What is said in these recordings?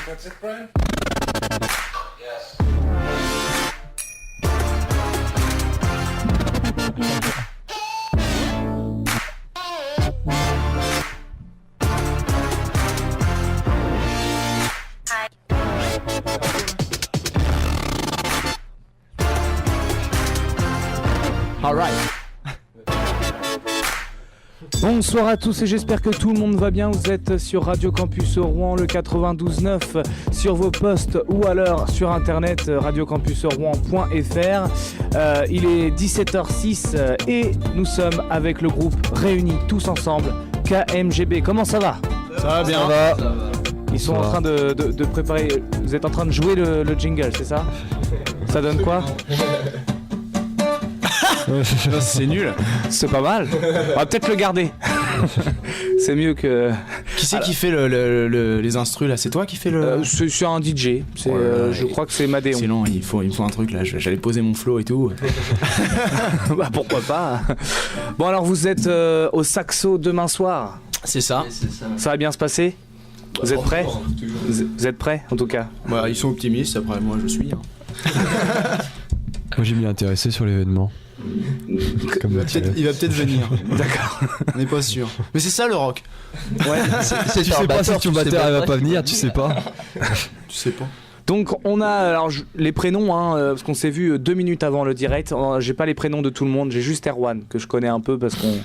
That's it, Brian? Yes. All right. Bonsoir à tous et j'espère que tout le monde va bien. Vous êtes sur Radio Campus Rouen, le 92.9 sur vos postes ou alors sur internet radiocampusrouen.fr. Il est 17h06 et nous sommes avec le groupe réunis tous ensemble, KMGB. Comment ça va? Ça va bien. Ça va. Ils sont en train de préparer. Vous êtes en train de jouer le jingle, c'est ça? Ça donne quoi? C'est nul. C'est pas mal. On va peut-être le garder. C'est mieux que. Qui c'est qui fait les instrus là? C'est toi qui fais le. C'est un DJ. Je crois que c'est Madéon. C'est long, il faut un truc là. J'allais poser mon flow et tout. Bah pourquoi pas. Bon alors vous êtes au Saxo demain soir. C'est ça. Ça va bien se passer? Vous êtes prêts? Vous êtes prêts en tout cas? Bah ils sont optimistes. Après moi je suis. Moi j'ai m'y intéressé sur l'événement. Il va peut-être venir. D'accord. On n'est pas sûr. Mais c'est ça le rock. Ouais. Tu sais pas si ton batteur va pas venir, tu sais pas. Tu sais pas. Donc on a alors les prénoms parce qu'on s'est vu 2 minutes avant le direct. J'ai pas les prénoms de tout le monde, j'ai juste Erwan que je connais un peu parce qu'on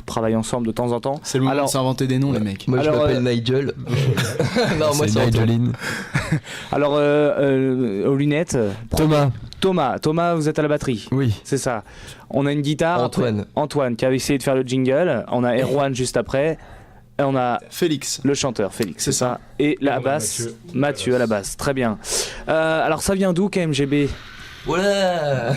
travaille ensemble de temps en temps. C'est le moment de s'inventer des noms les mecs. Moi je m'appelle Nigel. Non moi c'est Nigeline. Alors aux lunettes Thomas, vous êtes à la batterie. Oui. C'est ça. On a une guitare. Antoine qui a essayé de faire le jingle. On a Erwan juste après. Et on a Félix. Le chanteur, Félix. C'est ça. Et la basse, Mathieu à la basse. Très bien. Alors ça vient d'où KMGB? Voilà.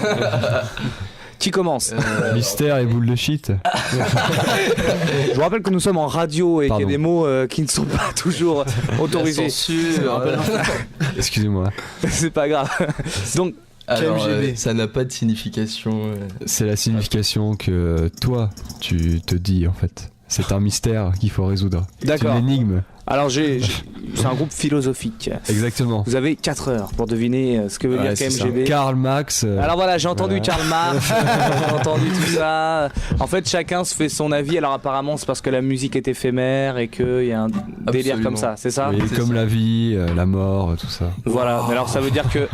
Qui commence? Mystère et boule de shit. Je vous rappelle que nous sommes en radio et qu'il y a des mots qui ne sont pas toujours autorisés. Excusez-moi. C'est pas grave. Donc, alors, ça n'a pas de signification. C'est la signification que toi, tu te dis en fait. C'est un mystère qu'il faut résoudre. D'accord. C'est une énigme. Alors c'est un groupe philosophique. Exactement. Vous avez 4 heures pour deviner ce que veut dire KMGB. Karl Marx. Alors voilà, j'ai entendu Karl Marx, j'ai entendu tout ça. En fait, chacun se fait son avis. Alors apparemment, c'est parce que la musique est éphémère et qu'il y a un délire comme ça, c'est ça? Oui, comme la vie, la mort, tout ça. Voilà. Mais alors ça veut dire que,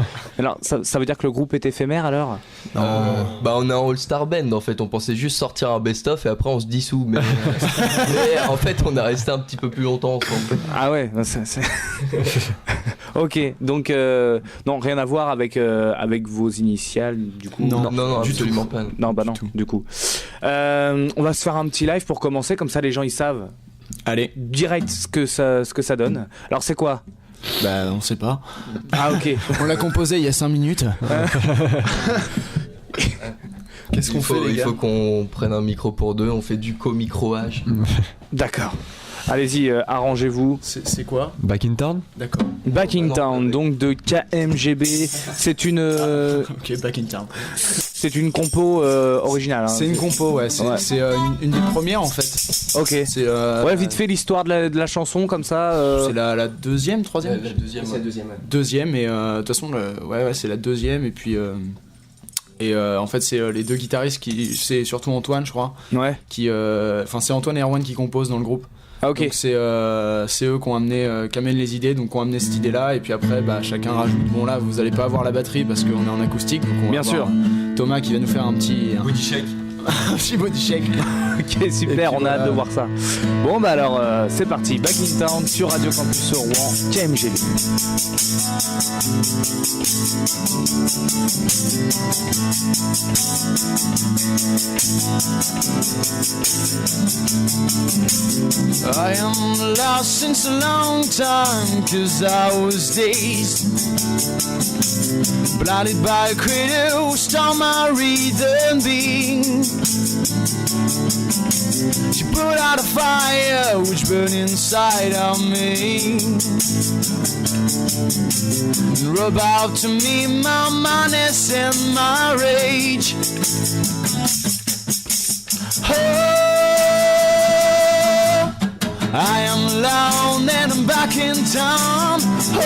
ça veut dire que le groupe est éphémère alors? Bah on est un all-star band en fait. On pensait juste sortir un best-of et après on se dissout. Mais en fait, on a resté un petit peu plus longtemps ensemble. Ah ouais, c'est... Ok, donc non, rien à voir avec vos initiales du coup. Non, absolument pas. Non, bah non, du coup. On va se faire un petit live pour commencer, comme ça les gens ils savent. Allez, direct ce que ça donne. Alors c'est quoi? Bah on sait pas. Ah ok. On l'a composé il y a 5 minutes. Qu'est-ce qu'on fait les gars? Il faut qu'on prenne un micro pour deux. On fait du co-microage. D'accord. Allez-y, arrangez-vous. C'est quoi? Back in Town? D'accord. Back in Town, donc de KMGB. C'est une. Ok, Back in Town. C'est une compo originale. Hein. C'est une compo, ouais. C'est une des premières en fait. Ok. C'est ouais, vite fait l'histoire de la chanson comme ça. C'est la deuxième, troisième. La deuxième. C'est la deuxième. Ouais. Deuxième et de toute façon, ouais, c'est la deuxième et puis. En fait c'est les deux guitaristes c'est surtout Antoine je crois. Ouais. C'est Antoine et Erwan qui composent dans le groupe. Ah ok. Donc c'est eux qui amènent les idées, donc qui ont amené cette idée là et puis après chacun rajoute. Bon là vous allez pas avoir la batterie parce qu'on est en acoustique donc on va bien sûr. Thomas qui va nous faire un petit body shake. Un petit body shake. Ok super, puis, on a hâte de voir ça. Bon bah alors c'est parti, Back in Town sur Radio Campus Rouen, KMGB. I am lost since a long time, 'cause I was dazed, blinded by a critter who stole my reason being. She put out a fire which burned inside of me, and rub out to me my madness and my rage. Oh, I am alone and I'm back in town. Oh,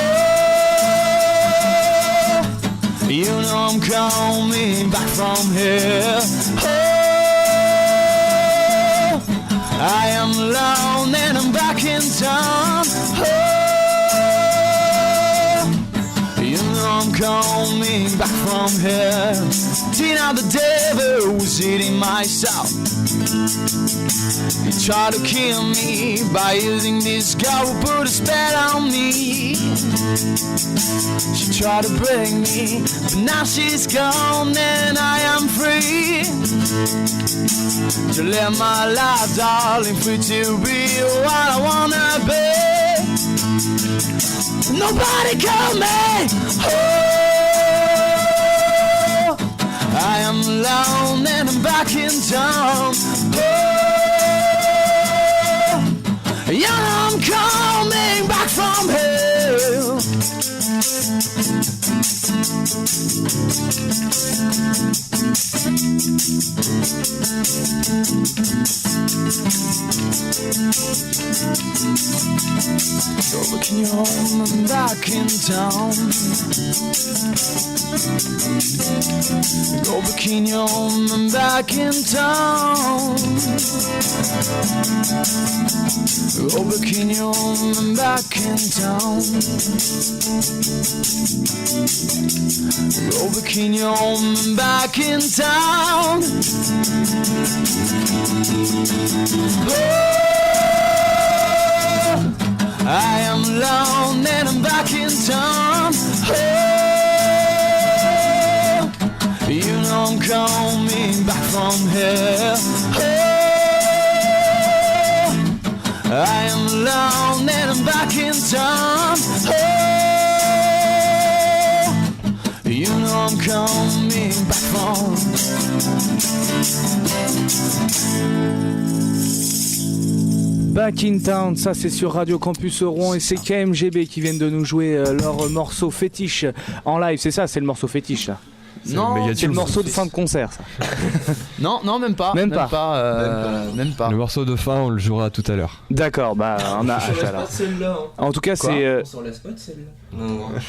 coming back from here. I am alone and I'm back in town. You know I'm coming back from here. Tina the devil was eating my soul. He tried to kill me by using this girl who put a spell on me. She tried to break me, but now she's gone and I am free. To live my life, darling, free to be what I wanna be. Nobody call me. Oh, I am alone and I'm back in town. Oh, yeah, I'm coming back from hell. Go back in your home, I'm back in town. Go back in your home, I'm back in town. Go back in your home, I'm back in town. Go back in your home, I'm back in town. Oh, I am alone and I'm back in town. Oh, you know I'm coming back from here. Oh, I am alone and I'm back in town. Oh, you know I'm coming back from. Back in Town, ça c'est sur Radio Campus Rouen et c'est KMGB qui viennent de nous jouer leur morceau fétiche en live, c'est ça, c'est le morceau fétiche ça. Non, c'est le morceau de fin de concert ça. Non, même pas. Même pas. Le morceau de fin, on le jouera tout à l'heure. D'accord, bah on a hâte alors. En tout cas, c'est. On s'en laisse pas de celle-là.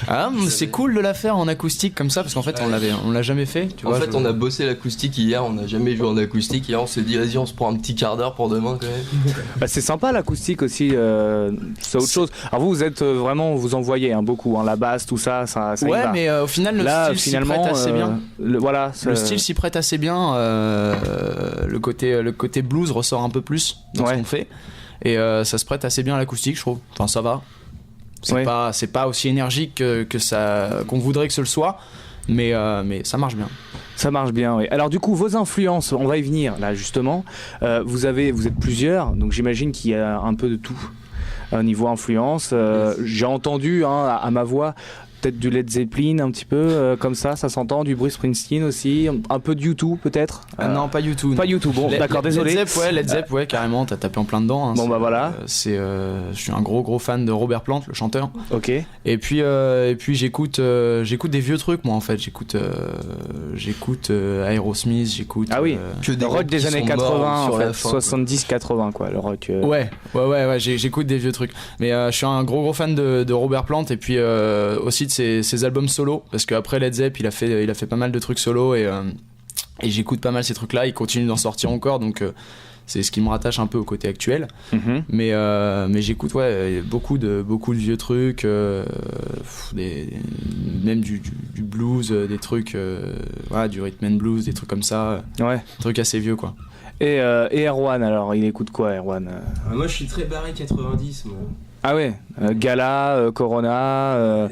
Ah, c'est cool de la faire en acoustique comme ça parce qu'en fait on l'a jamais fait. Tu vois, on a bossé l'acoustique hier, on n'a jamais joué en acoustique. Hier on s'est dit vas-y on se prend un petit quart d'heure pour demain quand même. Bah, c'est sympa l'acoustique aussi, c'est autre chose. Alors vous êtes vraiment, vous en voyez beaucoup, la basse, tout ça y ouais, va. mais au final le style s'y prête assez bien. Le style s'y prête assez bien. Le côté blues ressort un peu plus dans ce qu'on fait et ça se prête assez bien à l'acoustique, je trouve. Enfin ça va. C'est pas aussi énergique que ça qu'on voudrait que ce le soit, mais ça marche bien. Ça marche bien, oui. Alors du coup, vos influences, on va y venir là justement. Vous êtes plusieurs, donc j'imagine qu'il y a un peu de tout au niveau influence. J'ai entendu à ma voix peut-être du Led Zeppelin un petit peu comme ça s'entend, du Bruce Springsteen aussi, un peu de U2 peut-être. Non, pas U2. Pas U2. Bon, d'accord, désolé. Led Zepp, ouais, carrément. T'as tapé en plein dedans. Bon bah voilà. Je suis un gros fan de Robert Plant, le chanteur. Ok. Et puis j'écoute des vieux trucs moi en fait. J'écoute Aerosmith, j'écoute. Ah oui. Que des rock des années 80, en fait, 70-80 quoi, le rock. Ouais. J'écoute des vieux trucs. Mais je suis un gros fan de Robert Plant et puis aussi de ses albums solo parce qu'après Led Zepp il a fait pas mal de trucs solo et j'écoute pas mal ces trucs là, il continue d'en sortir encore donc c'est ce qui me rattache un peu au côté actuel. Mais j'écoute beaucoup de vieux trucs, même du blues, des trucs du rhythm and blues, des trucs comme ça, des trucs assez vieux quoi. Et Erwan, alors il écoute quoi Erwan? Moi je suis très barré 90 moi. Ah ouais, Gala, Corona,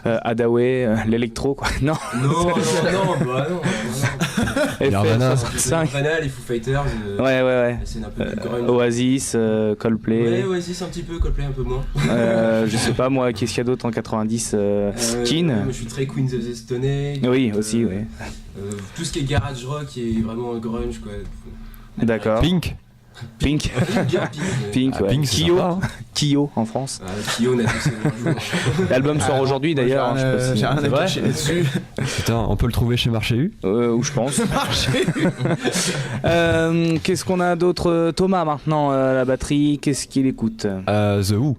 Adaway, l'électro quoi. Non. Non. FL65. Les Foo Fighters. Ouais. C'est un peu plus grunge. Oasis, Coldplay. Ouais, Oasis un petit peu, Coldplay un peu moins. Je sais pas moi, qu'est-ce qu'il y a d'autre en 90 Keane. Moi je suis très Queens of the Stone Age. Oui, aussi, oui. Tout ce qui est garage rock est vraiment grunge quoi. D'accord. Pink, ouais. Pink, Kyo en France. Kyo, on a tous L'album sort aujourd'hui d'ailleurs. J'ai rien à vrai cacher là-dessus. Putain, on peut le trouver chez Marché U. Où je pense. Qu'est-ce qu'on a d'autre? Thomas maintenant, la batterie, qu'est-ce qu'il écoute? The Who.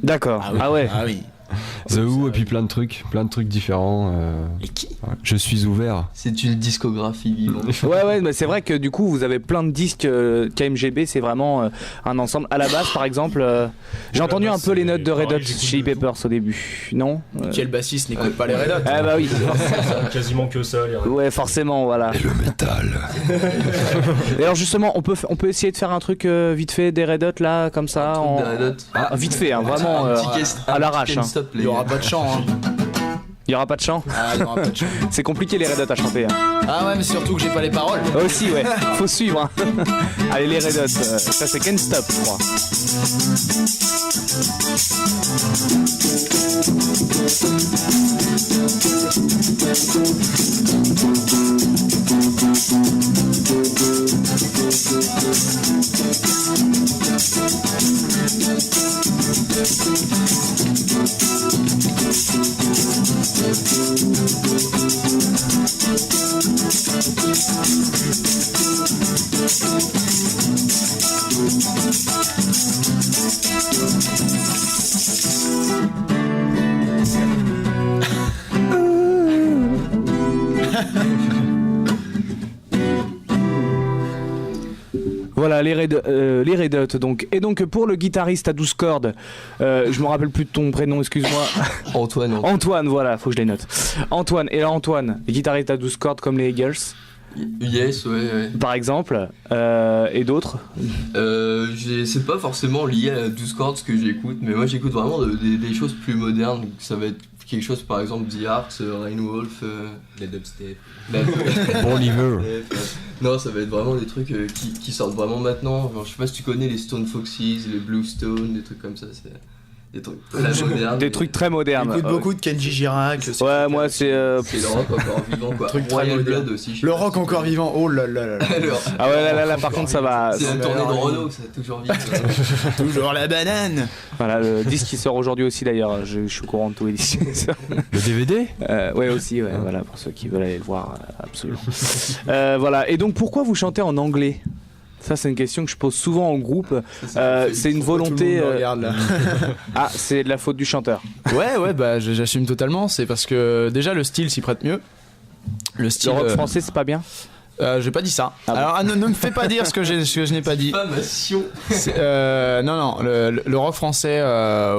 D'accord. Ah ouais. Ah oui. The Who et puis plein de trucs différents. Et qui Ouais. Je suis ouvert. C'est une discographie vivante. Ouais, mais c'est vrai que du coup vous avez plein de disques. KMGB, c'est vraiment un ensemble. À la base, par exemple, j'ai entendu un peu les notes de Red Hot Chili Peppers au début, non Quel bassiste n'écoute pas les Red Hot? Ah bah oui. Quasiment que ça, les Red Hot. Ouais, forcément, voilà. Et le métal. Et alors justement, on peut essayer de faire un truc vite fait des Red Hot là, comme ça, Des Red Hot. Vite fait, hein, vraiment à l'arrache. Hein. Il Il y aura pas de chant, hein. Il y aura pas de chant. Ah, il y aura pas de chant. C'est compliqué les Red Hot à chanter. Hein. Ah ouais, mais surtout que j'ai pas les paroles. Aussi, ouais. Faut suivre. Hein. Allez les Red Hot, ça c'est Can't Stop, je crois. Voilà les Red Hot donc. Et donc pour le guitariste à 12 cordes, je me rappelle plus de ton prénom, excuse-moi. Antoine, voilà, faut que je les note. Antoine, et là Antoine, guitariste à 12 cordes comme les Eagles. Yes, ouais. Par exemple, et d'autres. C'est pas forcément lié à 12 cordes ce que j'écoute, mais moi j'écoute vraiment des choses plus modernes. Donc ça va être quelque chose par exemple The Arcs, Rain Wolf, Les dubstep. Bon liver. Non, ça va être vraiment des trucs qui sortent vraiment maintenant. Genre, je sais pas si tu connais les Stone Foxes, les Bluestone, des trucs comme ça. C'est des trucs très modernes. Des trucs très modernes. J'écoute beaucoup de Kenji Girac. Ouais, moi c'est. C'est le rock encore vivant quoi. Truc très Royal moderne. Blood aussi. Le rock encore vivant, oh là là là là. Ah ouais, là par contre ça va. C'est la tournée de Renault, ça a toujours vite. Toujours la banane. Voilà, le disque qui sort aujourd'hui aussi d'ailleurs. Je suis au courant de tous les disques. Le DVD. Ouais aussi, ouais, voilà pour ceux qui veulent aller le voir, absolument. Voilà. Et donc pourquoi vous chantez en anglais ? Ça c'est une question que je pose souvent en groupe. C'est une volonté. Ah, c'est de la faute du chanteur. Ouais, bah j'assume totalement. C'est parce que déjà le style s'y prête mieux. Le style. Le rock français c'est pas bien. J'ai pas dit ça. Ah bon. Alors ne me fais pas dire ce que je n'ai pas dit. Diffamation. Non, le rock français,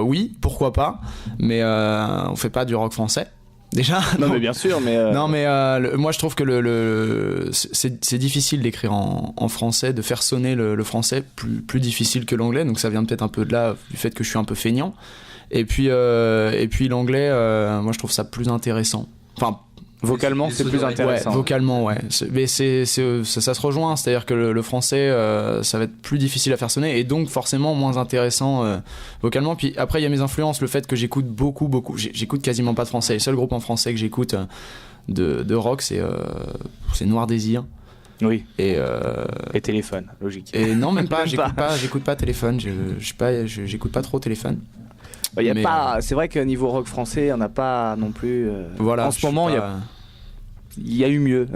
oui, pourquoi pas, mais on fait pas du rock français. Déjà Non mais bien sûr, mais. Non mais moi je trouve que c'est difficile d'écrire en français, de faire sonner le français plus difficile que l'anglais, donc ça vient peut-être un peu de là, du fait que je suis un peu feignant. Et puis l'anglais, moi je trouve ça plus intéressant. Enfin, vocalement c'est plus intéressant. Ouais, vocalement ouais. Mais ça se rejoint, c'est-à-dire que le français ça va être plus difficile à faire sonner et donc forcément moins intéressant vocalement. Puis après il y a mes influences, le fait que j'écoute beaucoup, j'écoute quasiment pas de français. Le seul groupe en français que j'écoute de rock c'est Noir Désir. Oui. Et Téléphone, logique. Et non même pas, j'écoute pas Téléphone, j'écoute pas trop Téléphone. Y a pas, c'est vrai que niveau rock français, on n'a pas non plus. Voilà. En ce moment, il y a eu mieux.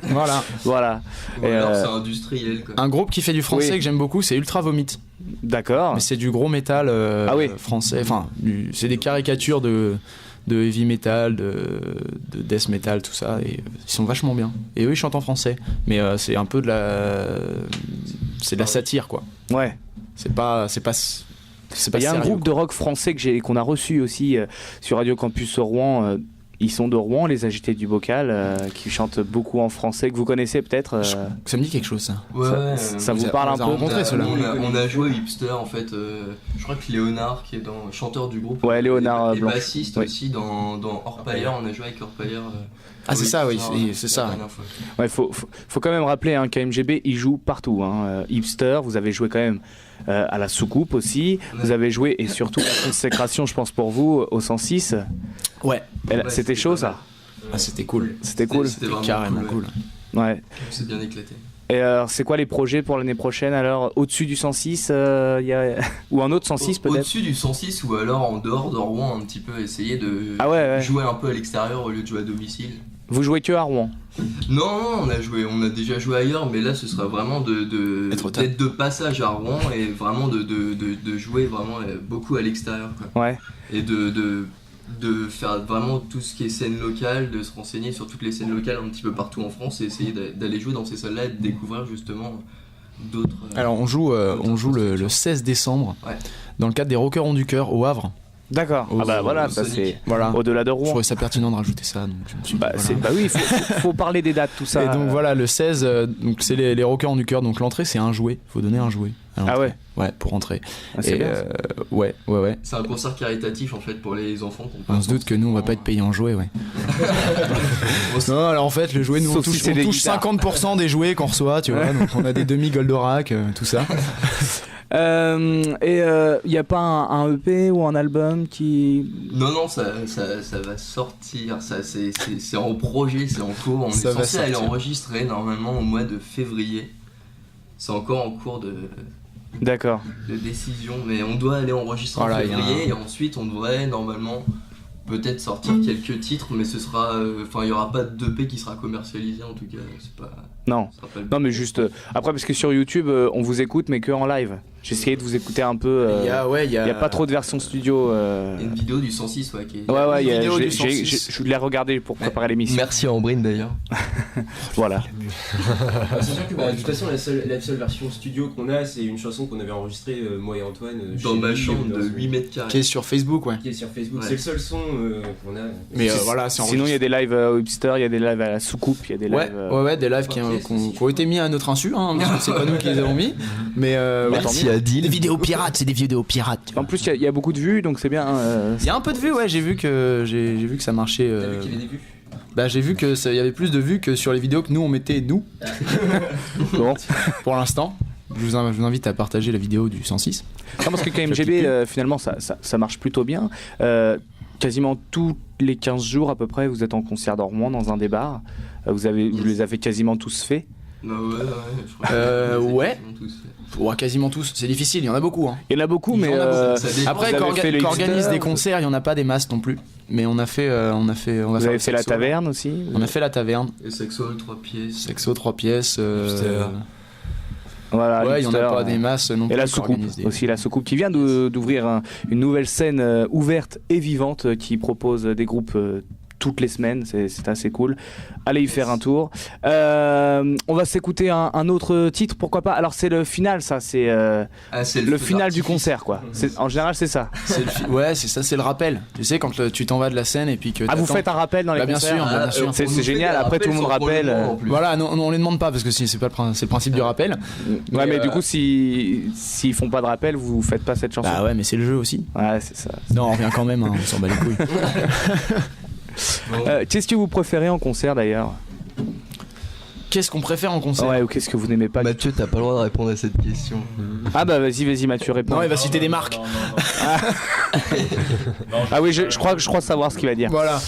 Voilà. Voilà. Ou alors c'est industriel quoi. Un groupe qui fait du français Oui. que j'aime beaucoup, c'est Ultra Vomit. D'accord. Mais c'est du gros métal français. Enfin, c'est des caricatures de heavy metal, de death metal, tout ça. Et ils sont vachement bien. Et eux, ils chantent en français. Mais c'est un peu de la satire, quoi. Ouais. C'est pas Il y a un sérieux, groupe de rock français qu'on a reçu aussi sur Radio Campus Rouen. Ils sont de Rouen, les Agités du Bocal, qui chantent beaucoup en français, que vous connaissez peut-être. Ça me dit quelque chose, ça. Ouais, ça vous parle un peu. rencontré, ceux-là. On a joué Hipster en fait. Je crois que Léonard, qui est chanteur du groupe, Ouais, Léonard et Blanche. bassiste Oui. aussi dans Orpailleur. On a joué avec Orpailleur. Ah, c'est ça, oui, c'est ça. Ouais, faut quand même rappeler KMGB, il joue partout. Hipster, vous avez joué quand même à la Soucoupe aussi. Ouais. Vous avez joué et surtout la consécration, je pense pour vous, au 106. Ouais. C'était chaud ça. Ah, c'était cool. C'était cool. C'était vraiment Carrément cool. Ouais. C'est bien éclaté. Et alors, c'est quoi les projets pour l'année prochaine alors? Au-dessus du 106, ou un autre 106 peut-être? Au-dessus du 106 ou alors en dehors de Rouen, un petit peu essayer de jouer un peu à l'extérieur au lieu de jouer à domicile. Vous jouez que à Rouen? Non, on a déjà joué ailleurs, mais là ce sera vraiment d'être de passage à Rouen et vraiment de jouer vraiment beaucoup à l'extérieur quoi. Ouais. Et de de faire vraiment tout ce qui est scène locale, de se renseigner sur toutes les scènes locales un petit peu partout en France et essayer d'aller jouer dans ces salles-là et de découvrir justement d'autres... Alors on joue le 16 décembre Ouais. dans le cadre des Rockers ont du cœur au Havre. D'accord. Ah bah voilà, ça c'est Voilà. au-delà de Je Rouen. trouvais ça pertinent de rajouter ça. Donc je me suis dit, voilà. Bah oui, faut parler des dates, tout ça. Et donc voilà, le 16, donc c'est les Rockers ont du cœur. Donc l'entrée c'est un jouet. Faut donner un jouet. à l'entrée. Ah ouais. Ouais, pour rentrer. Ah, c'est Et bien, ça. ouais. C'est un concert caritatif en fait pour les enfants. On se doute que nous on va pas être payés en jouets, ouais. Non, alors en fait, le jouet, nous on Sauf si touche, c'est des 50% des jouets qu'on reçoit, tu vois. Donc on a des demi-Goldorak, tout ça. Et y a pas un EP ou un album qui... Non, ça va sortir, c'est en projet, c'est en cours, on Ça est va censé aller sortir. enregistrer normalement au mois de février. C'est encore en cours de D'accord. décision, mais on doit aller enregistrer Voilà, en il y a février et ensuite on devrait normalement peut-être sortir quelques titres, mais ce sera, il y aura pas d'EP qui sera commercialisé en tout cas, c'est pas... Non. ce sera pas le Non mais but. juste après parce que sur YouTube on vous écoute mais que en live. J'ai essayé de vous écouter un peu. Il y a pas trop de version studio. Il y a une vidéo du 106 qui est... Ouais, une vidéo du je l'ai regardé pour préparer l'émission. Merci à Ambrine d'ailleurs. Voilà. C'est sûr que de toute façon, la seule version studio qu'on a, c'est une chanson qu'on avait enregistrée, moi et Antoine. Dans chez ma lui, chambre de dans son- 8 mètres carrés. qui est sur Facebook, ouais. Qui est sur Facebook. Ouais. C'est le seul son qu'on a. Mais voilà, c'est Sinon il y a des lives au Hipster, il y a des lives à la soucoupe, il y a des Ouais, lives. ouais, des lives qui ont été mis à notre insu, hein, parce que c'est pas nous qui les avons mis. Mais Merci à Deal. Des vidéos pirates, c'est des vidéos pirates. En plus il y a beaucoup de vues donc c'est bien. Il y a un peu de vues, ouais, j'ai vu que ça marchait. T'as vu qu'il y avait des vues? Bah j'ai vu que il y avait plus de vues que sur les vidéos que nous on mettait nous. Bon. Pour l'instant. Je vous invite à partager la vidéo du 106. Non, parce que KMGB finalement ça marche plutôt bien. Quasiment tous les 15 jours à peu près vous êtes en concert dans Rouen dans un des bars. Vous les avez quasiment tous faits. Bah je crois que ouais. tous fait. Ouais, quasiment tous. C'est difficile, il y en a beaucoup. Hein. Il y en a beaucoup, mais Ça dépend. Après, vous avez fait le qu'organise Hipster, des concerts, il y en a pas des masses non plus. Mais on va vous faire avez le fait la Sexo. taverne aussi. On a fait la taverne. Et Sexo 3 pièces. Sexo 3 pièces. Voilà. Ouais, il y en a l'Hipster, pas des masses non plus. Et la qui soucoupe organisent des- aussi, la soucoupe qui vient d'ouvrir une nouvelle scène ouverte et vivante qui propose des groupes toutes les semaines, c'est assez cool. Allez y faire un tour. On va s'écouter un autre titre, pourquoi pas. Alors c'est le final, ça, c'est C'est le feu final du d'artifice. concert, quoi. En général, c'est ça. Ouais, c'est ça, c'est le rappel. Tu sais, quand tu t'en vas de la scène et puis que. Ah, vous t'attends- faites un rappel dans les Bah, bien concerts sûr, bien sûr. on C'est nous fait génial, des après, tout le monde rappels sans rappelle, qu'on le demande, en plus. Voilà, non, on les demande pas parce que c'est le principe du rappel. Ouais, mais Mais, du coup, s'ils font pas de rappel, vous faites pas cette chanson. Bah ouais, mais c'est le jeu aussi. Ouais, c'est ça. Non, on revient quand même, hein, on s'en bat les couilles. Qu'est-ce que vous préférez en concert d'ailleurs? Qu'est-ce qu'on préfère en concert? Ouais, ou qu'est-ce que vous n'aimez pas? Mathieu, t'as pas le droit de répondre à cette question. Ah bah vas-y Mathieu, réponds. Non, il va citer des marques. Ah oui, je crois savoir ce qu'il va dire. Voilà.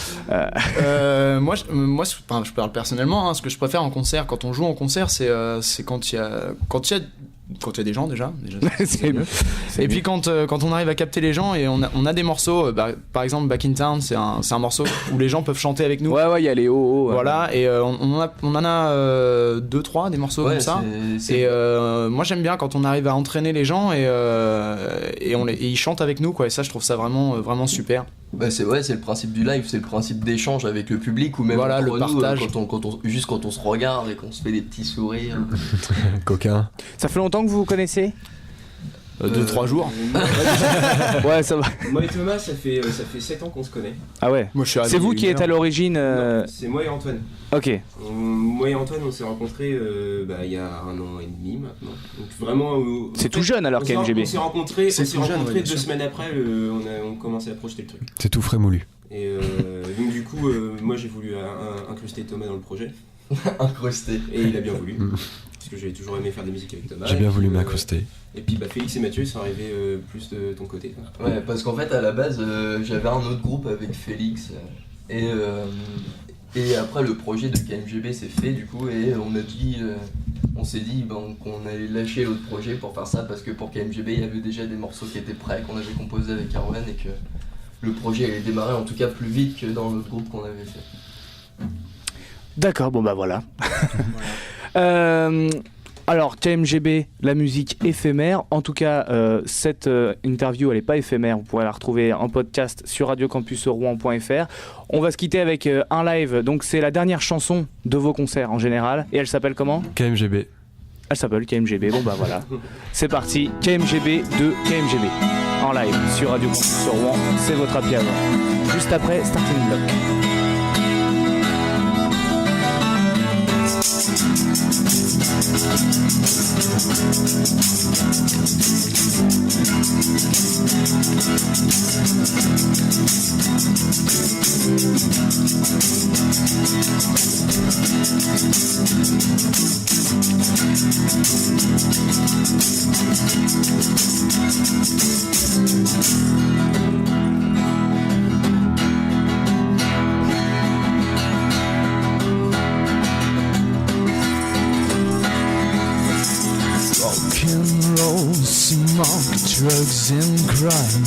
Moi, je parle personnellement. Hein, ce que je préfère en concert, quand on joue en concert, c'est quand il y a des gens déjà. C'est mieux. Et puis quand on arrive à capter les gens et on a des morceaux, par exemple Back in Town, c'est un morceau où les gens peuvent chanter avec nous. Ouais, il y a les hauts. Voilà, et on en a 2-3 des morceaux comme ça. Et moi j'aime bien quand on arrive à entraîner les gens et ils chantent avec nous, quoi. Et ça, je trouve ça vraiment super. Bah c'est le principe du live, c'est le principe d'échange avec le public ou même Voilà, entre le nous, partage. quand on se regarde et qu'on se fait des petits sourires. Coquin. Ça fait longtemps que vous vous connaissez? 2-3 jours. Ouais, ça va. Moi et Thomas, ça fait 7 ans qu'on se connaît. Ah ouais. Moi, je suis C'est vous qui êtes à l'origine. Non, c'est moi et Antoine. Ok. Moi et Antoine, on s'est rencontrés il y a 1 an et demi maintenant. Donc vraiment. C'est tout jeune alors KMGB. On s'est rencontrés, C'est tout jeune, ouais, bien 2 sûr. semaines après, on commençait à projeter le truc. C'est tout frais moulu. Et donc du coup, moi j'ai voulu incruster Thomas dans le projet. Incrusté. Et il a bien voulu. Parce que j'ai toujours aimé faire de la musique avec Thomas. J'ai bien Et voulu puis, m'incruster. Et puis Félix et Mathieu sont arrivés plus de ton côté. quoi. Ouais, parce qu'en fait à la base j'avais un autre groupe avec Félix et après le projet de KMGB s'est fait du coup et on s'est dit qu'on allait lâcher l'autre projet pour faire ça parce que pour KMGB il y avait déjà des morceaux qui étaient prêts qu'on avait composés avec Arwen et que le projet allait démarrer en tout cas plus vite que dans l'autre groupe qu'on avait fait. D'accord, bon bah voilà. Alors KMGB, la musique éphémère. En tout cas, cette interview, elle n'est pas éphémère. Vous pourrez la retrouver en podcast sur radiocampusrouen.fr. On va se quitter avec un live. Donc c'est la dernière chanson de vos concerts en général. Et elle s'appelle comment ? KMGB. Elle s'appelle KMGB. Bon bah voilà. C'est parti. KMGB de KMGB en live sur Radio Campus Rouen. C'est votre happy hour. Juste après Starting Block. Smoke, drugs and crime,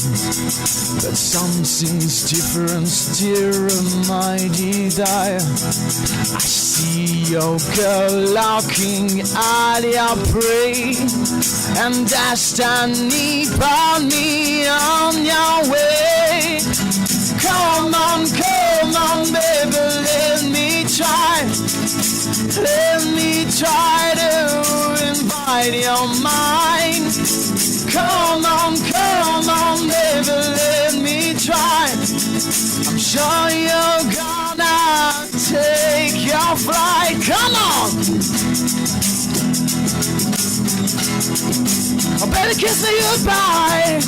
but something's different still, mighty dire. I see your girl looking at your prey, and destiny brought me on your way. Come on, baby, let me try to invite your mind. Come on, baby, let me try. I'm sure you're gonna take your flight. Come on! I better kiss me goodbye.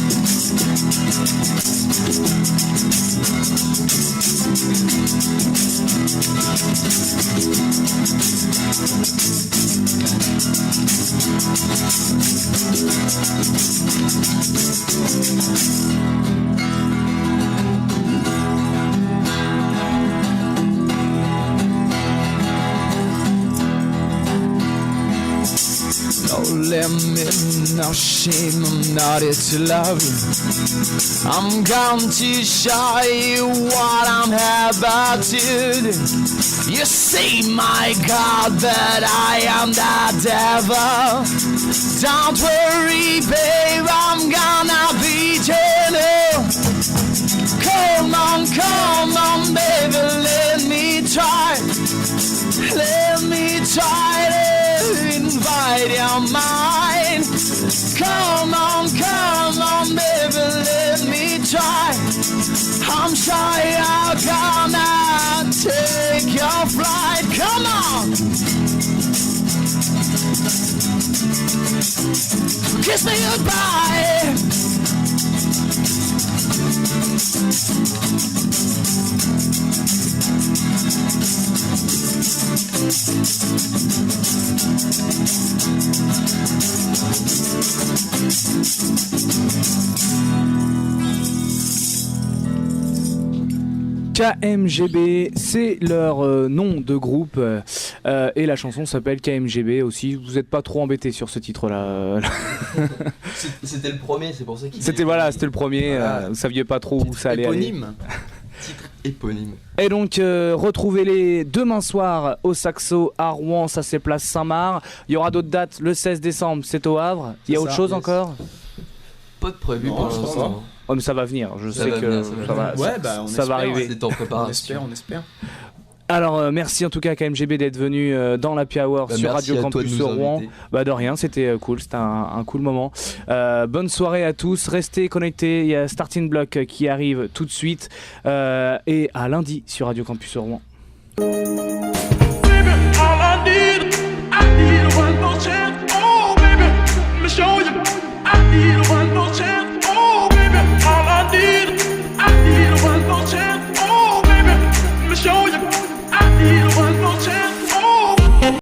No limit, no shame, I'm not here to love you. I'm going to show you what I'm about to do. You see, my God, that I am the devil. Don't worry, babe, I'm gonna be gentle. Come on, baby, let me try to invite your mind. Come on, baby, let me try. I'm sure you're gonna take your flight. Come on, kiss me goodbye. KMGB, c'est leur nom de groupe et la chanson s'appelle KMGB aussi. Vous n'êtes pas trop embêtés sur ce titre-là. C'était le premier, c'est pour ça qu'il C'était le premier. Vous saviez pas trop où ça allait éponyme. aller. titre éponyme. Et donc retrouvez-les demain soir au Saxo à Rouen, ça c'est place Saint-Marc. Il y aura d'autres dates, le 16 décembre c'est au Havre. Il y a autre chose encore ? Pas de prévu pour l'instant. Oh mais ça va venir, je Ça sais va que venir, ça va venir. ça va arriver. C'est en préparation. On espère. Alors merci en tout cas KMGB d'être venu dans l'Happy Hour sur Radio Campus Rouen. De rien, c'était cool, c'était un cool moment. Bonne soirée à tous, restez connectés, il y a Starting Block qui arrive tout de suite et à lundi sur Radio Campus Rouen.